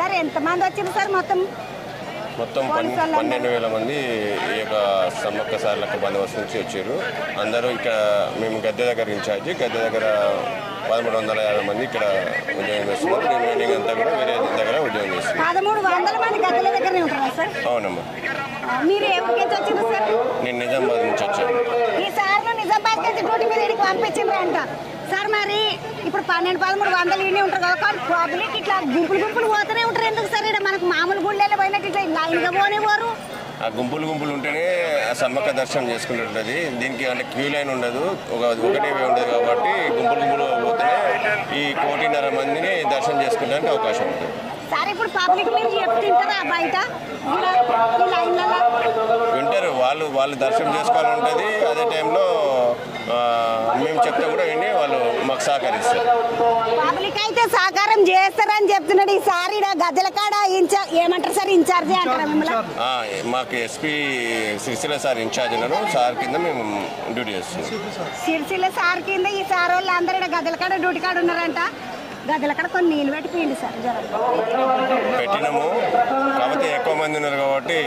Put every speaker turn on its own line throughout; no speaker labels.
Sir ఎంతమంది వచ్చారు sir మొత్తం?
మొత్తం 12,000 మంది ఈ యొక్క సమ్మక్క సార్లక్క బందోబస్తు నుంచి వచ్చారు. అందరూ ఇక్కడ మేము గద్దె దగ్గర ఇన్ఛార్జి, గద్దె దగ్గర 1350 మంది ఇక్కడ ఉద్యోగం చేస్తున్నారు. రిమైనింగ్ అంతా కూడా వేరే దగ్గర ఉద్యోగం చేస్తున్నారు.
1300 మంది గద్దెల దగ్గరనే ఉంటారా సార్?
అవునమ్మా.
మీరు ఏ ఊరికి వచ్చారు సార్?
నేను నిజామాబాద్ నుంచి వచ్చాను.
ఈ సార్ను నిజామాబాద్ నుంచి డ్యూటీ మీద ఇక్కడికి పంపించిండ్రు అంట సార్. మరి ఇప్పుడు 1200-1300 ఇన్ని ఉంటారు కదా, కానీ పబ్లిక్ ఇట్లా గుంపులు పోతూనే ఉంటారు ఎందుకు సార్? ఇక్కడ మనకు మామూలు గుళ్ళలో పోయినట్టు ఇట్లా లైన్గా పోనేవారు.
ఆ గుంపులు ఉంటేనే సమ్మక్క దర్శనం చేసుకుంటుంటుంది. దీనికి అంటే క్యూ లైన్ ఉండదు, ఒకటే ఉండదు కాబట్టి గుంపులు పోతేనే ఈ 1,50,00,000 మందిని దర్శనం చేసుకోవడానికి అవకాశం ఉంటుంది.
సార్ ఇప్పుడు పబ్లిక్ మీరు చెప్తుంటారా బయట
వింటారు, వాళ్ళు దర్శనం చేసుకోవాలని ఉంటుంది. అదే టైంలో మేము చెప్తే కూడా విని వాళ్ళు మాకు సహకరిస్తారు.
పబ్లిక్ అయితే సహకారం చేస్తారని చెప్తున్నాడు. ఈసారి గద్దెల కాడ ఏమంటారు సార్, ఇన్ఛార్జి అంటారా మిమ్మల్ని?
మాకు ఎస్పీ సిరిసిల్ల సార్ ఇన్ఛార్జ్ ఉన్నారు. సార్ కింద మేము డ్యూటీ చేస్తున్నాం.
సిరిసిల్ల సార్ కింద ఈ సార్ వాళ్ళు అందరూ గద్దెల కాడ డ్యూటీ కాడ ఉన్నారంట. గద్దెల కాడ కొన్ని నీళ్ళు పెట్టిపోయింది సార్.
పెట్టినాము, కాకపోతే ఎక్కువ మంది ఉన్నారు కాబట్టి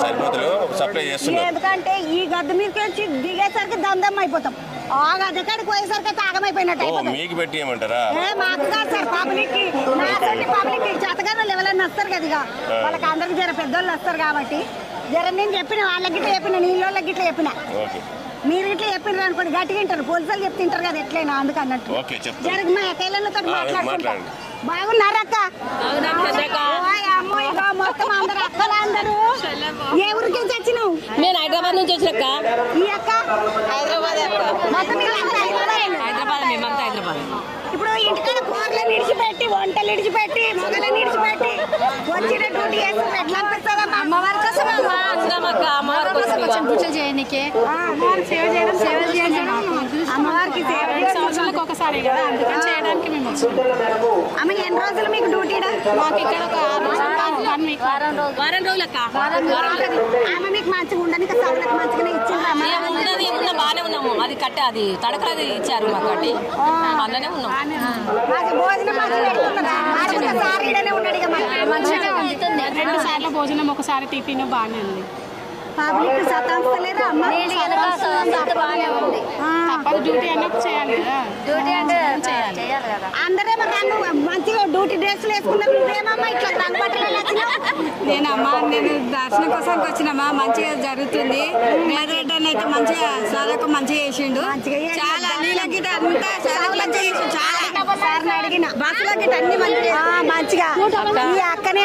సరిపోతలు సప్లై చేస్తున్నాం.
ఎందుకంటే ఈ గద్దె మీదకి వచ్చి దిగేసరికి దమ్ అయిపోతాం. ఆ గద్దె కాడికి పోయేసరికి తాగమైపోయినట్టు.
మీకు పెట్టి ఏమంటారా?
మాకు కాదు సార్, పబ్లిక్ పబ్లిక్ చేతగానే ఎవరైనా వస్తారు కదా, ఇక వాళ్ళకి అందరికి జర పెద్దోళ్ళు వస్తారు కాబట్టి జర నేను చెప్పిన వాళ్ళకి గిట్లా చెప్పిన, నీళ్ళకి గిట్లా చెప్పిన. మీరు ఇట్లా చెప్పినారు అనుకోండి గట్టిగా వింటారు, పోలీసులు చెప్తుంటారు కదా ఎట్లయినా, అందుకన్నట్టు జరిగి మా ఎక్కలతో మాట్లాడుకుంటారు. బాగున్నారక్క? అమ్మో ఇక మొత్తం అందరు అక్కలు అందరూ ఏ ఊరికి వచ్చినావు?
నేను హైదరాబాద్ నుంచి వచ్చినక్క.
ఈ అక్క
హైదరాబాద్
మొత్తం
హైదరాబాద్.
ఇప్పుడు ఇంటికాడ కూరలను విడిచిపెట్టి, వంటలు విడిచిపెట్టి, మొగలను విడిచిపెట్టి వచ్చిన డ్యూటీ చేస్తారు. ఎట్లా అనిపిస్తుందమ్మా?
అమ్మవారి కోసం అమ్మవారి కోసం పూజలు చేయడానికే, సేవ చేయడం
అమ్మవారికి
సంవత్సరాలకు ఒకసారి కదా, అందుకని చేయడానికి మేము వచ్చాం.
అమ్మ ఎన్ని రోజులు మీకు డ్యూటీ?
మాకు ఇక్కడ ఒక వారం రోజులు అక్క.
ఆమె మీకు మంచిగా ఉండని సభలకు మంచిగానే ఇచ్చింది.
బాగానే ఉన్నాము. అది కట్టే అది తడకది ఇచ్చారు మాకు, కట్టి అందులోనే ఉన్నాం.
భోజనం
మంచిగా 2 సార్లు భోజనం, ఒకసారి టిఫిన్ బాగానే ఉంది.
పబ్లిక్ సతాస్తలేదా అమ్మ?
తప్పదు, డ్యూటీ అన్నప్పుడు చేయాలి కదా, డ్యూటీ అంటే చేయాలి.
అందరేమో రంగు మంచిగా డ్యూటీ డ్రెస్సులు వేసుకున్నారు, నువ్వేమమ్మా ఇట్లా రంగు బట్టలు వచ్చినావు?
నేనమ్మా నేను దర్శనం కోసానికి వచ్చినమ్మా. మంచిగా జరుగుతుంది. మేదరెడ్డి అని అయితే మంచిగా సాలకు మంచిగా చేసిండు. చాలా నీళ్ళ గిట అంతా చాలా మంచిగా చేసిండు. చాలా
అడిగిన బస్సుల గిట అన్ని మంచిగా ఈ అక్కనే